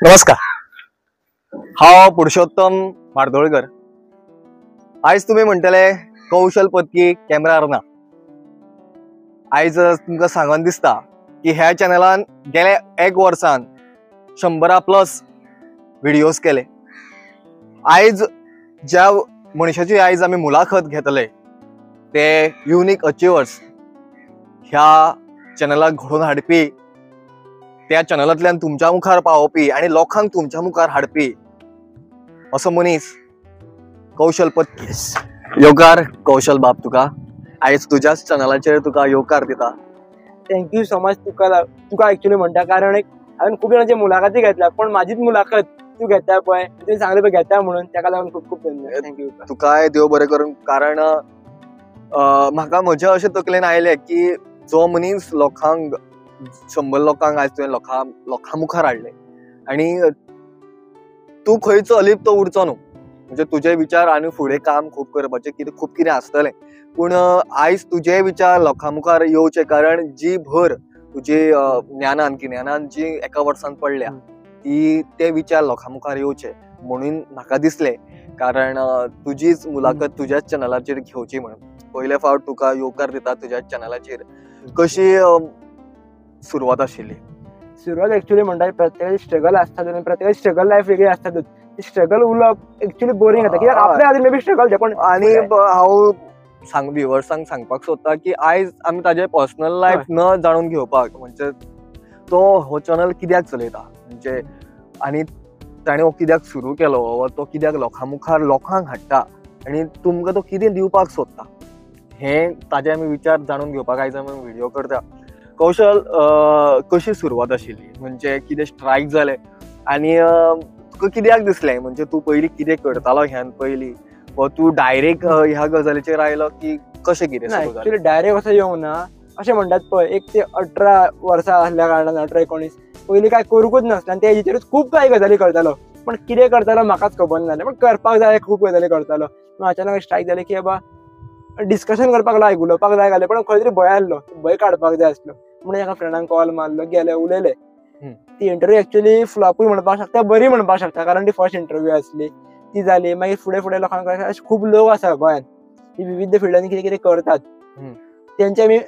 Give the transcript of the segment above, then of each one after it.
नमस्कार, हांव पुरुषोत्तम मार्दोळकर। आयज तुम्ही म्हणटले कौशल पत्की कॅमेरार ना। आयज तुमकां सांगून दिसता की ह्या चॅनलान गेल्या 1 वर्सान 100+ व्हिडिओज केले। आयज ज्या मनशाची आयज आमी मुलाखत घेतले ते युनिक अचिव्हर्स ह्या चॅनलाक घडोवन हाडपी, त्या चॅनलांतल्यान तुमच्या मुखार पावोवपी आणि लोकांक तुमच्या मुखार हाडपी असो मनीस कौशल पत्की। येवकार कौशल बाब, तुका आयज तुज्याच चॅनलाचेर तुका येवकार दिता। Thank you so much. तुका एक्चुअली म्हणटा कारण हांवें खूप जाणांची मुलाखती घेतल्या, पण माझीच मुलाखत तू घेता पळय, तुवें सांगलें पळय घेता म्हणून, ताका लागून खूप खूप धन्यवाद। थँक्यू तुकाय देव बरें करूं। कारण म्हाका म्हज्या अशें तकलेन आयलें की जो मनीस लोकांक 100 लोकांक आयज तुवें लोकां मुखार हाडले आणि तू खंयचो अलिप्त उरचो न्हू। म्हणजे तुझे विचार आनी फुडें काम खूब करपाचें खूब कितें आसतलें, पूण आयज तुझे विचार लोकां मुखार येवचे, कारण जी भर तुजी ज्ञानान जी एका वर्सान पडल्या ती ते विचार लोकां मुखार येवचे म्हणून म्हाका दिसलें। कारण तुजीच मुलाखत तुज्याच चॅनलाचेर घेवची म्हणून पयले फावट तुका येवकार दिता तुज्याच चॅनलाचेर। कशी सुरवात आशिल्ली? सुरवात एक्चुअली म्हणटा प्रत्येकाची स्ट्रगल आसतात आणि प्रत्येकाची स्ट्रगल लायफ वेगळी आसतातच। स्ट्रगल उलोवप एक्चुअली बोरिंग जाता, कित्याक आपल्या खातीर मे बी स्ट्रगल जे, पण आणि हांव व्ह्युअर्सांक सांगपाक सोदता की आयज आमी ताजे पर्सनल लायफ न जाणून घेवपाक, म्हणजे तो हो चॅनल कित्याक चलयता, म्हणजे आनी ताणें हो कित्याक सुरू केलो, वा तो कित्याक लोकां मुखार लोकांक हाडटा आनी तुमकां तो कितें दिवपाक सोदता, हे ताजे आमी विचार जाणून घेवपाक आयज आमी व्हिडिओ करता। कौशल, कशी सुरवात आशिल्ली, म्हणजे कितें स्ट्रायक जालें आनी तुका कित्याक दिसलें, म्हणजे तूं पयलीं कितें करतालो ह्यान पयलीं, वा तूं डायरेक्ट ह्या गजालीचेर आयलो की कशें कितें सुरू जालें? एक्चुअली डायरेक्ट असो येवंक ना। अशें म्हणटात पळय, एक ते 18 वर्सां आसल्या कारणान 18-19 पयलीं काय करूंकच नासलें आनी तेजेरूच खूब कांय गजाली करतालो, पण कितें करतालो म्हाकाच खबर नासलें, पण करपाक जाय खूब गजाली करतालो। अचानक स्ट्रायक जालें की बाबा डिस्कशन करपाक लायक उलोवपाक जाय जालें, पण खंय तरी भंय आसलो, भंय काडपाक जाय आसलो म्हणून एका फ्रेंडान कॉल मारलो, गेले उलयले। ती इंटरव्यू एक्चुअली फ्लॉपूय म्हणपाक शकता, बरी म्हणपाक शकता, कारण ती फर्स्ट इंटरव्यू आसली, ती जाली। मागीर फुडें लोकांक अशे खूब लोक आसा गोंयांत ती विविध फिल्डांनी कितें कितें करतात, तेंचे आमी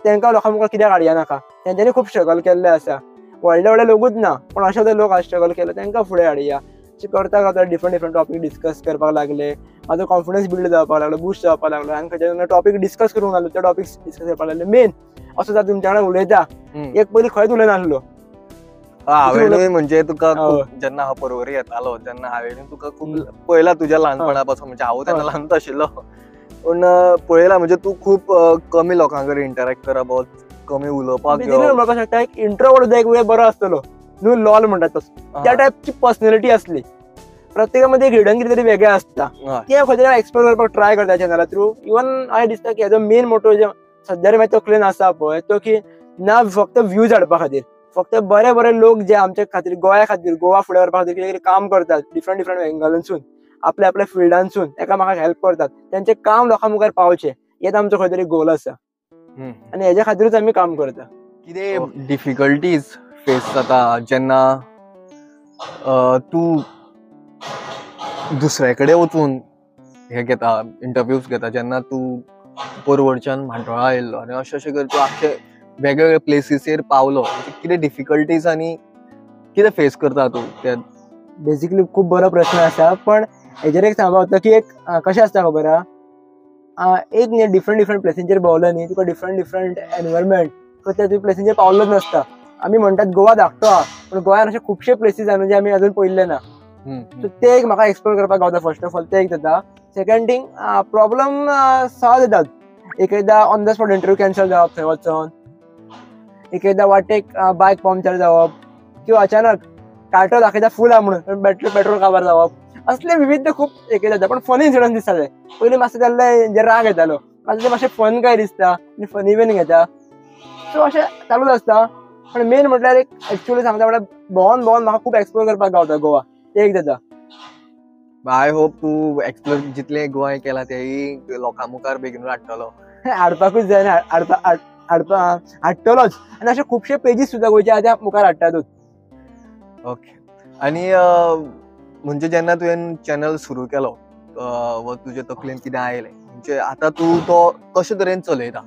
तांकां लोकां मुखार कित्याक हाडया नाका, तेंच्यांनी खूब स्ट्रगल केल्लें आसा। व्हडले लोकूच ना, पण अशे लोक स्ट्रगल केले तांकां फुडें हाडया। अशें करता डिफरंट टॉपीक डिस्कस करपाक लागले, म्हाजो कॉन्फिडन्स बिल्ड जावपाक लागलो, बूस्ट जावपाक लागलो, आनी खंयचे टॉपीक डिस्कस करूंक लागलो, ते टॉपीक डिस्कस करपाक लागले। मेन असो जाता तुमच्या वांगडा उलयता, एक पयलीं खंयच उलयनासलो हांवें, म्हणजे तुका जेन्ना हांव परवरी येतालो तेन्ना हांवें तुका खूब पळयला तुज्या ल्हानपणा पासून, म्हणजे हांव तेन्ना ल्हानूच आशिल्लो, पूण पळयला म्हणजे तूं खूब कमी लोकां कडेन इंटरॅक्ट करप, कमी उलोवपाक म्हणपाक शकता। एक इंट्रोवर्ट सुद्दां एक वेळ बरो आसतलो न्हू, लॉल म्हणटात तसो, त्या टायपची पर्सनॅलिटी आसली। प्रत्येकामध्ये एक हिडन कितें तरी वेगळें आसता, ते खंय तरी एक्सप्लोर करपाक ट्राय करता चॅनला थ्रू। इवन हांवें दिसता की हेजो मेन मोटो जे सद्या म्हाज्या तकलेन आसा पळय, तो की ना फक्त व्ह्यूज हाडपा खातीर, फक्त बरे लोक जे आमच्या खातीर गोंया खातीर, गोवा फुडें व्हरपा खातीर कितें काम करतात, डिफरंट एंगलांसून, आपल्या फिल्डांसून एकामेकाक हेल्प करतात, तेंचें काम लोकां मुखार पावचें, हेच आमचो खंय तरी गोल आसा आनी हेज्या खातीरूच आमी काम करता। कितें डिफिकल्टीज फेस जाता जेन्ना तूं दुसरे कडेन वचून हे घेता, इंटरव्यूज घेता, जेन्ना तूं परवडच्यान म्हाड्डोळा आयिल्लो आनी अशें करून तूं आख्खे वेगवेगळे प्लेसीसेर पावलो, कितें डिफिकल्टीज आनी कितें फेस करता तूं? बेसिकली खूब बरो प्रश्न आसा, पण हेजेर एक सांगपाक वता की एक कशें आसता खबर आहा, एक डिफरंट प्लेसींचेर भोंवलो न्ही, तुका डिफरंट एनवायरमेंट त्या प्लेसींचेर पावल्लोच नासता। आमी म्हणटात गोवा धाकटो आहा, पण गोंयांत अशे खुबशे प्लेसीस आहा जे आमी अजून पळयल्ले ना, सो ते एक म्हाका एक्सप्लोर करपाक गावता। फर्स्ट ऑफ ऑल ते एक जाता। सेकंड थिंग, प्रॉब्लम सॉल्व जातात। एकदा on the spot interview cancel जावप थंय वचोन, एकदा वाटेक बायक पंक्चर जावप, किंवा अचानक कार्टो दाखयता फूल आहा म्हणून पेट्रोल काबार जावप, असले विविध खूब एक जाता। पण फनी इन्सिडंट दिसता ते पयलीं मातशें जाल्ले जे राग येतालो, आतां ते मातशें फन काय दिसता आनी फनी बीन घेता, सो अशें चालूच आसता। पण मेन म्हटल्यार एक एक्चुअली सांगता म्हळ्यार भोंवून म्हाका खूब एक्सप्लोर करपाक गावता गोवा, ते एक जाता। आय होप तूं एक्सप्लोर जितलें गोंय केलां तेंय लोकां मुखार बेगीनूच हाडटलो। हाडपाकूच जाय ना, हाडटलोच, आनी अशे खुबशे पेजीस सुद्दां गोंयचे आतां मुखार हाडटातूच। ओके. आणि म्हणजे जेन्ना तुवें चॅनल सुरू केलो व तुजे तकलेन कितें आयलें म्हणजे आता तू तो कशे तरेन चलयता?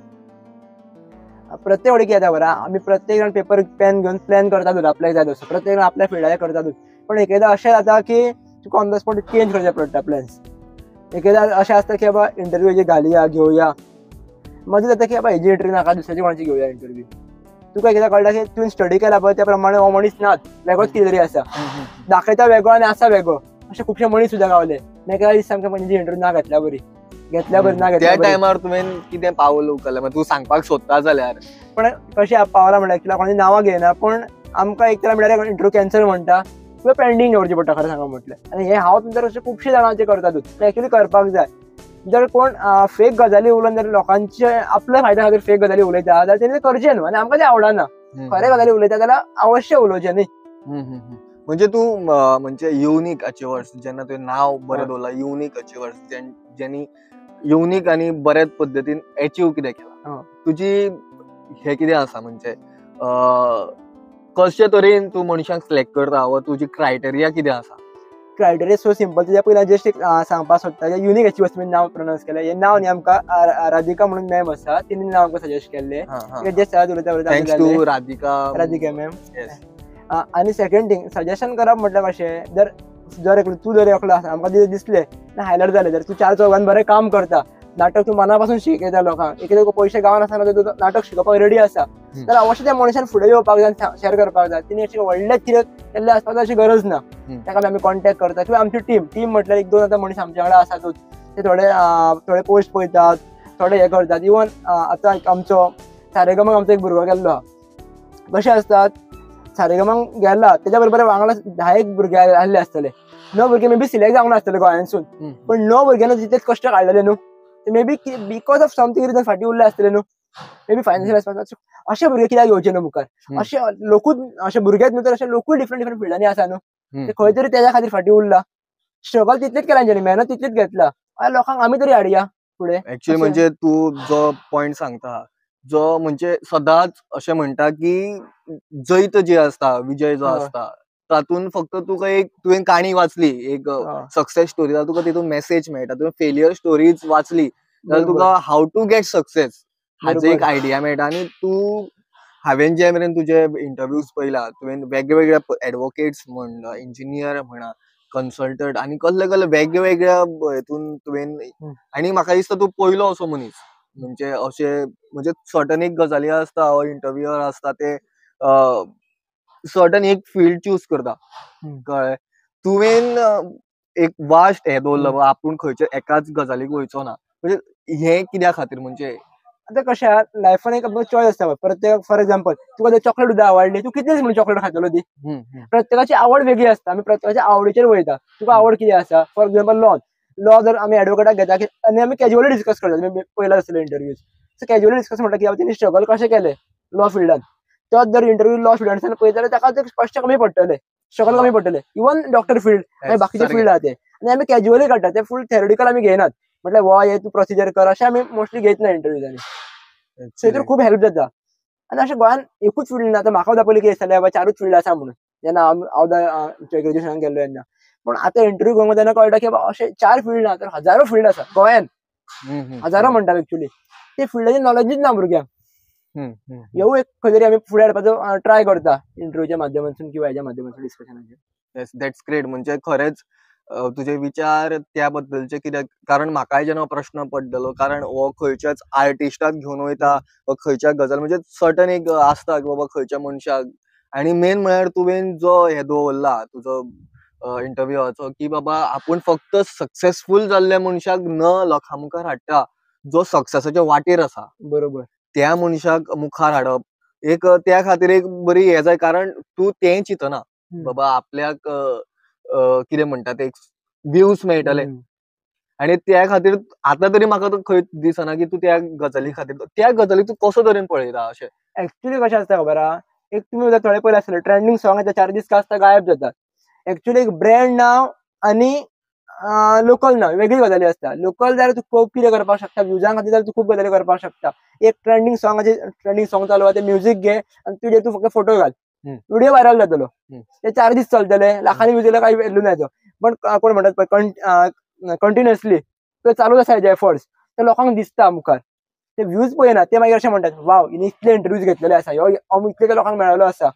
प्रत्येक वेळी कितें बरं आम्ही प्रत्येक जण पेपर पेन घेऊन प्लॅन करतातच आपल्याक जाय तसो, प्रत्येक जण आपल्या फिल्डाचे करतातच. पण एकदा अशें जाता की तुका ऑन द स्पॉट चेंज करचे पडटा प्लॅन्स. एकदा अशें आसता की बाबा इंटरव्यूची घालया घेवया, मागीर जाता की बाबा हेजी इंटरव्यू नाका दुसऱ्याची कोणाची घेवया इंटरव्यू. तुका एकदा कळटा की तुवें स्टडी केला पळय त्या प्रमाणे हो मनीस नाच, वेगळोच कितें तरी आसा, दाखयता वेगळो आनी आसा वेगळो. अशे खुबशे मनीस सुद्दां गावले. मागीर एका दिसा आमकां म्हणजे इंटरव्यू ना घेतल्या बरी, घेतल्या बरी ना त्या घेतल्या बरी. टायमार तुवें कितें पावल उखल्लें तूं सांगपाक सोदता जाल्यार? पण कशें पावला म्हणल्यार एक्चुअली कोणी नांवां घेयना, पण आमकां एक तर म्हणल्यार इंटरव्यू कॅन्सल म्हणटा किंवा पेंडींग दवरची पडटा खरें सांगप म्हटल्यार. आनी हे हांव तर अशें खुबशे जाणांचे करतातूच. एक्चुअली करपाक जाय. जर कोण फेक गजाली उलोवन जर लोकांचे आपल्या फायद्या खातीर फेक गजाली उलयता जाल्यार तेणी करचे न्हू. आनी आमकां ते आवडना. खरे गजाली उलयता जाल्यार अवश्य उलोवचे न्ही. म्हणजे तू म्हणजे युनिक अचिव्हर्स जेन्ना तुवें नाव बरें दवरलां, युनिक अचिव्हर्स ज्यांनी युनिक आनी बऱ्याच पद्दतीन अचीव कितें केलां, तुजी हे कितें आसा म्हणजे कशे तरेन तूं मनशांक सिलेक्ट करता वा तुजी क्रायटेरिया कितें आसा? Criteria so simple. तुज्या पयलीं जस्ट एक सांगपाक सोदता युनिक अचिव्हर्स तुवें नांव प्रोनाउन्स केलें. हें नांव न्ही आमकां राधिका म्हणून मॅम आसा, तिणी नांव आमकां सजेस्ट केल्लें. जस्ट उलयता उलयता थँक्स टू राधिका मॅम. आनी सेकंड थिंग सजेशन करप म्हटल्यार कशें, जर तूं जर एकलो आसा आमकां दिसलें हायलायट जालें जर तूं 4 चौगांत बरें काम करता, नाटक तूं मनापासून शिकयता लोकांक, एक पयशे गांवान आसतना तूं नाटक शिकोवपाक रेडी आसा, जाल्यार अवश्य त्या मनशान फुडें येवपाक जाय, शेअर करपाक जाय. तिणी अशें व्हडलें कितें केल्लें आसपाक अशी गरज ना. ताका आमी कॉन्टॅक्ट करता किंवा आमची टीम म्हटल्यार 1-2 आतां मनीस आमच्या वांगडा आसातूच. ते थोडे पोस्ट पळयतात, थोडे हे करतात. इवन आतां आमचो सारेगमाक आमचो एक भुरगो गेल्लो आहा. कशें आसतात सारेगमाक गेला तेच्या बरोबर वांगडा 10 भुरगे आसले आसतले. 9 भुरगे मे बी सिलेक्ट जावंक नासतले गोंयांसून, पण 9 भुरग्यांना तितलेच कश्ट काडलेले न्हू. Maybe because of something reason फाटीं उरले आसतले न्हू. Maybe financial responsibility. अशे भुरगे कित्याक येवचे न्हू मुखार? अशे लोकूच अशे भुरगेच न्हू तर अशे लोकूय डिफरंट फिल्डांनी आसा न्हू. ते खंय तरी तेज्या खातीर फाटीं उरला. स्ट्रगल तितलेच केला तेणी, मेहनत तितलीच घेतला. लोकांक आमी तरी हाडया फुडें. एक्चुअली म्हणजे तू जो पॉइंट सांगता, जो म्हणजे सदांच अशें म्हणटा की जैत जे असता, विजय जो असता, तातून फक्त तुका एक तुवें काणी वाचली, एक सक्सेस स्टोरी, तुका तितून मेसेज मेळटा. तुवें फेलियर स्टोरीज वाचली जाल्यार तुका हाऊ टू गेट सक्सेस हाचो एक आयडिया मेळटा. आनी तू हांवें जे मेरेन तुजे इंटरव्यूज पळयला, तुवें वेगवेगळ्या एडवोकेट्स म्हण, इंजिनियर म्हणा, कन्सल्टंट आनी कसले वेगवेगळ्या हितून तुवें, आनी म्हाका दिसता तूं पयलो असो मनीस म्हणजे अशे म्हणजे सर्टन एक गजाली आसता, इंटरव्यूअर आसता ते सर्टन एक फील्ड चूज करता, कळ्ळें? तुवें एक वास्ट हे दवरलो आपूण खंयच्या एकाच गजालीक वयचो ना, म्हणजे हे कित्या खातीर? म्हणजे आता कशें लायफान एक चॉयस आसता. प्रत्येक फॉर एक्झाम्पल तुका जर चॉकलेट सुद्दां आवडली, तूं कितलेच म्हणून चॉकलेट खातलो ती. प्रत्येकाची आवड वेगळी आसता. आमी प्रत्येकाच्या आवडीचेर वयता. तुका आवड कितें आसा? फॉर एक्झाम्पल लॉ जर आमी एडवोकेटाक घेता आनी आमी कॅज्युअली डिस्कस करता, पयला आसले इंटरव्यूज. सो कॅज्युअली डिस्कस म्हणटा की तेणी स्ट्रगल कशें केलें लॉ फिल्डान. तोच जर इंटरव्यू लॉ स्टुडंट्सान पळयता जाल्यार ताका ते कश्ट कमी पडटले, स्ट्रगल कमी पडटले. इवन डॉक्टर फील्ड आनी बाकीचे फील्ड आहा ते, आनी आमी कॅज्युअली काडटा, ते फूल थेरोटिकल आमी घेयनात. म्हटल्यार हो हे तू प्रोसिजर कर अशें आमी मोस्टली घेयत ना इंटरव्यूजांनी. सो हितून खूब हेल्प जाता. आनी अशें गोंयान एकूच फील्ड ना. आतां म्हाका सुद्दां पयलीं कितें दिसतालें 4च फील्ड आसा म्हणून जेन्ना हांव ग्रॅज्युएशनाक गेल्लो तेन्ना. पण आतां इंटरव्यू घेवंक तेन्ना कळटा की अशें 4 फील्ड ना तर हजारो फील्ड आसा गोंयान. हजारो म्हणटा एक्चुअली. ते फिल्डाची नॉलेजूच ना भुरग्यांक. ह्यो एक खंय तरी आमी फुडें हाडपाचो ट्राय करता इंटरव्यूच्या माध्यमांतून किंवा हेच्या माध्यमांतून डिस्कशनाचे. That's great. म्हणजे खरेंच तुझे विचार त्या बद्दलचे कित्याक, कारण म्हाकाय जेन्ना प्रश्न पडटलो, कारण हो खंयच्याच आर्टिस्टाक घेवन वयता वा खंयच्या गजाल म्हणजे सर्टन एक आसता की बाबा खंयच्या मनशाक, आनी मेन म्हळ्यार तुवें जो हे दवरला तुजो इंटरव्यूचो की बाबा आपूण फक्त सक्सेसफूल जाल्ल्या मनशाक न लोकां मुखार हाडटा, जो सक्सेसाच्या वाटेर आसा बरोबर त्या मनशाक मुखार हाडप, एक त्या खातीर एक बरी हे जाय. कारण तूं तें चिंतना बाबा आपल्याक कितें म्हणटा ते व्ह्यूज मेळटले, आनी त्या खातीर आतां तरी म्हाका खंय दिसना की तूं त्या गजाली खातीर त्या गजाली तूं कसो तरेन पळयता. अशें एक्चुअली कशें आसता खबर आहा, एक तुमी थोडे पयले आसतले ट्रेंडिंग सॉंग येता 4 दीस आसता गायब जातात. एक्चुअली एक ब्रँड नांव आनी लोकल नांव वेगळी गजाली आसता. लोकल जाल्यार तूं खूब कितें करपाक शकता, व्ह्यूजां खातीर जाल्यार तूं खूब गजाली करपाक शकता. एक ट्रेंडिंग सॉंग चालू आहा, ते म्युझीक घे आनी तुजे तूं फक्त फोटो घाल, व्हिडिओ व्हायरल जातलो, ते 4 दीस चलतले, लाखांनी व्ह्यूज काही व्हॅल्यू नाही. पण कोण म्हणतात कंटिन्युअसली तो चालूच आसा हेजे एफर्ट्स, ते लोकांक दिसता मुखार. ते व्ह्यूज पळयना, ते मागीर अशें म्हणटात वाव हिने इतले इंटरव्यूज घेतलेले आसा, ह्यो इतले लोकांक मेळलो आसा,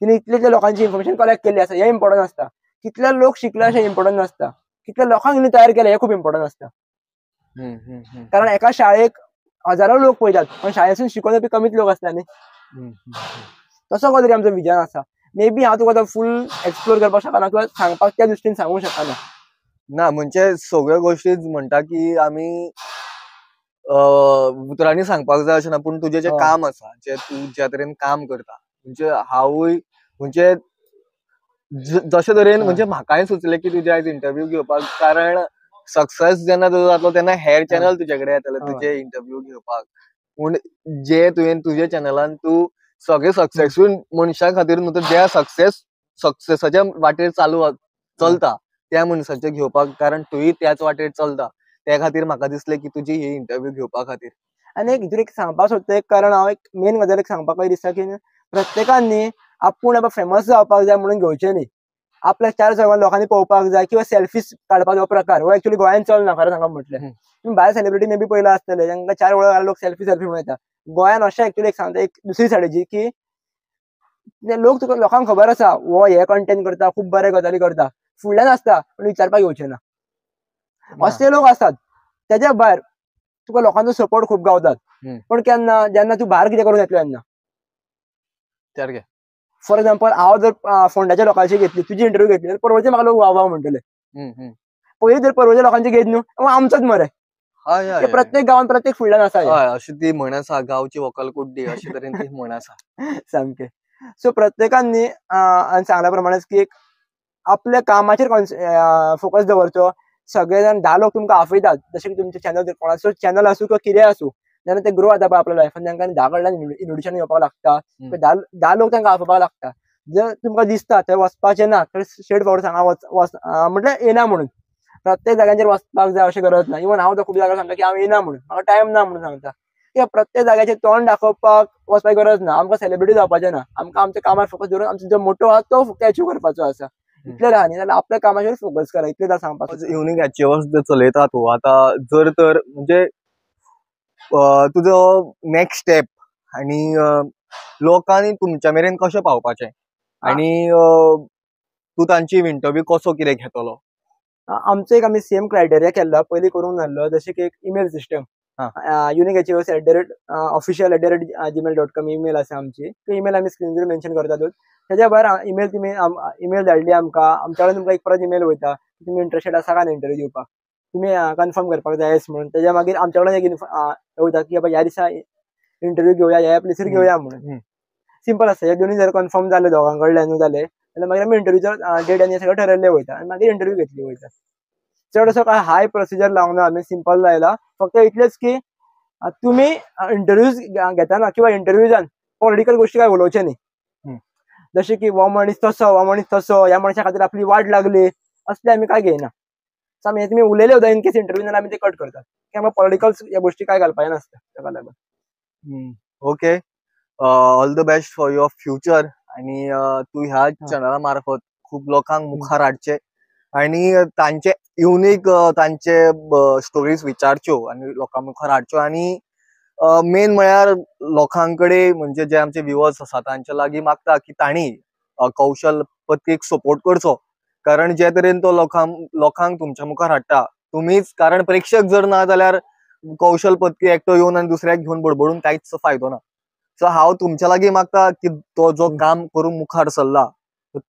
तिने इतले लोकांची इन्फॉर्मेशन कलेक्ट केल्ली आसा, हे इम्पॉर्टंट आसता. कितले लोक शिकले अशें इम्पॉर्टंट नासता, कितले लोकांक हिने तयार केले हे खूप इम्पॉर्टंट आसता. कारण एका शाळेक हजारो लोक पळयतात, पण शाळेसून शिकून कमीच लोक असतात न्ही. तसो कसो तरी आमचो विजन आसा. मे बी हांव तुका फुल एक्सप्लोर करपाक शकना किंवा सांगपाक त्या दृश्टीन सांगूंक शकना. ना म्हणजे सगळ्यो गोष्टी म्हणटा की आमी उतरांनी सांगपाक जाय अशें ना, पूण तुजें जें काम आसा, जे तूं ज्या तरेन काम करता, म्हणजे हांवूय म्हणजे जशे तरेन म्हणजे म्हाकाय सुचलें की तुजे आयज इंटरव्यू घेवपाक, कारण सक्सेस जेन्ना तुजो जातलो तेन्ना हेर चॅनल तुजे कडेन येतले तुजे इंटरव्यू घेवपाक. पूण जे तुवें तुज्या चॅनलान तूं सगळे सक्सेसफूल मनशां खातीर न्हू, तर ज्या सक्सेसाच्या वाटेर चलता त्या मनशाचे घेवपाक, कारण तूंय त्याच वाटेर चलता, त्या खातीर म्हाका दिसलें की तुजी ही इंटरव्यू घेवपा खातीर. आनी एक सांगपाक सोदता, कारण हांव एक मेन गजाल सांगपाक दिसता की प्रत्येकान न्ही आपूण फेमस जावपाक जाय म्हणून घेवचें न्ही. आपल्या 4 चौघांनी लोकांनी पळोवपाक जाय, किंवा सेल्फीज काडपाचो प्रकार हो एक्चुअली गोंयांत चलना खरें सांगप म्हटलें. तुम्ही भायर सेलिब्रिटी मे बी पळयला आसतले, तांकां 4 वळख लोक सेल्फी म्हणून येता. गोंयांत अशें एक्चुअली एक सांगता, एक दुसरी सायडीची की लोक तुका लोकांक खबर आसा हो हे कंटेंट करता, खूब बरे गजाली करता, फुडल्यान आसता पण विचारपाक येवचे ना, असले लोक असतात. तेज्या भायर तुका लोकांचो सपोर्ट खूब गावतात, पण केन्ना जेन्ना तूं भायर कितें करून येतलो तेन्ना. फॉर एक्झाम्पल हांव जर फोंड्याच्या लोकांची घेतली, तुजी इंटरव्यू घेतली, तर परवचे म्हाका लोक वाव म्हणटले. पयलीं जर परवच्या लोकांची घेत न्हू, आमचोच मरे. प्रत्येक गांवांत प्रत्येक फुडल्यान आसा. अशी ती म्हण आसा, गांवची व्हंकल कुड्डी अशे तरेन ती म्हण आसा. सामकें. सो प्रत्येकान न्ही सांगल्या प्रमाणेच की आपल्या कामाचेर फोकस दवरचो. सगळे जाण 10 लोक तुमकां आपयतात, जशें की तुमचे चॅनल कोणाचो चॅनल आसूं किंवा कितें आसूं, जेन्ना ते ग्रो जाता पळय आपल्या लायफान, तांकां 10 कडल्यान इन्व्हिटेशन येवपाक लागता, 10 लोक तांकां आपयपाक लागता. जर तुमकां दिसता थंय वचपाचें ना, तर स्ट्रेट फॉरवर्ड सांगा म्हटल्यार येना म्हणून. प्रत्येक जाग्यांचेर वचपाक जाय अशें गरज ना. इवन हांव तर खूब जाग्यार सांगता की हांव येना म्हणून, म्हाका टायम ना म्हणून सांगता. कित्याक प्रत्येक जाग्याचेर तोंड दाखोवपाक वचपाची गरज ना. आमकां सेलिब्रिटी जावपाचें ना, आमकां आमच्या कामार फोकस दवरून आमचो जो मोटो आसा तो अचीव करपाचो आसा. इतलें आहा न्ही, जाल्यार आपल्या कामाचेर फोकस करा, इतलें सांगपाक. युनिक अचिव्हर्स जे चलयता तूं आतां, जर तर म्हणजे तुजो नेक्स्ट स्टेप आनी लोकांनी तुमच्या मेरेन कशें पावपाचें, आनी तूं तांची इंटरव्यू कसो कितें घेतलो? आमचो एक आमी सेम क्रायटेरिया केल्लो, पयलीं करूंक नासलो. जशें की एक email system, unique achievers @official@gmail.com email आसा आमची. ती ईमेल आमी स्क्रीनचेर मेन्शन करतातूच. तेज्या भायर ईमेल तुमी ईमेल धाडली आमकां, आमच्या कडेन तुमकां एक परत ईमेल वयता, तुमी इंटरेस्टेड आसा काय इंटरव्यू दिवपाक, तुमी कन्फर्म करपाक जाय येस म्हणून. तेज्या मागीर आमच्या कडेन एक वयता की ह्या दिसा इंटरव्यू घेवया, ह्या प्लेसीर घेवया म्हणून. सिंपल आसता. हे दोनूय जर कन्फर्म जाले दोगां कडल्यान जाले, जाल्यार मागीर आमी इंटरव्यूचो डेट आनी सगळें ठरयल्लें वयता, आनी मागीर इंटरव्यू घेतली वयता. चड असो काय हाय प्रोसिजर लावंक ना आमी, सिंपल लायला. फक्त इतलेंच की तुमी इंटरव्यूज घेताना किंवा इंटरव्यूजान पॉलिटिकल गोष्टी काय उलोवचे न्ही. जशें की हो मनीस तसो, हो मनीस तसो, ह्या मनशा खातीर आपली वाट लागली, असले आमी काय घेयना. आमी तुमी उलयले सुद्दां इन केस इंटरव्यू जाल्यार आमी ते कट करतात, की आमकां पॉलिटिकल ह्या गोष्टी काय घालपाचे नासता ताका लागून. Okay, all the best for your future. आनी तूं ह्या चॅनला मार्फत खूब लोकांक मुखार हाडचे आनी तांचे युनिक तांचे स्टोरीज विचारच्यो आनी लोकां मुखार हाडच्यो. आनी मेन म्हळ्यार लोकांकडे म्हणजे जे आमचे व्ह्युअर्स आसा तांच्या लागीं मागता की तांणी कौशल पत्कीक सपोर्ट करचो, कारण जे तरेन तो लोकांक तुमच्या मुखार हाडटा तुमीच. कारण प्रेक्षक जर ना जाल्यार कौशल पत्की एकटो येवन आनी दुसऱ्याक घेवन बडबडून कांयच फायदो ना. सो हांव तुमच्या लागीं मागता की तो जो काम करून मुखार सरला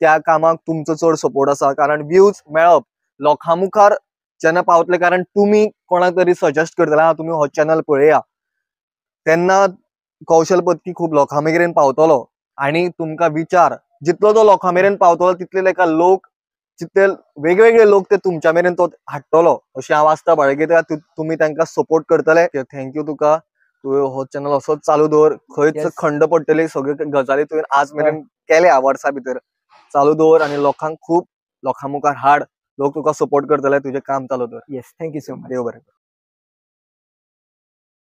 त्या कामाक तुमचो चड सपोर्ट आसा, कारण व्ह्यूज मेळप लोकां मुखार जेन्ना पावतले, कारण तुमी कोणाक तरी सजेस्ट करतले तुमी हो चॅनल पळया, तेन्ना कौशल पत्की खूब लोकां मेरेन पावतलो. आनी तुमकां विचार जितलो तो लोकां मेरेन पावतलो तितले लेका लोक, जितले वेगवेगळे लोक ते तुमच्या मेरेन तो हाडटलो अशें हांव आस्था बाळगीता. तुमी तांकां सपोर्ट करतले. थँक्यू तुका. तुवें हो चॅनल असोच चालू दवर. खंयच खंड पडटली, सगळे गजाली तुवें आज मेरेन केल्या वर्सां भितर चालू दवर आनी लोकांक खूब लोकां मुखार हाड. लोक तुका सपोर्ट करतले, तुजें काम चालू दवर. Yes, thank you so much. देव बरें.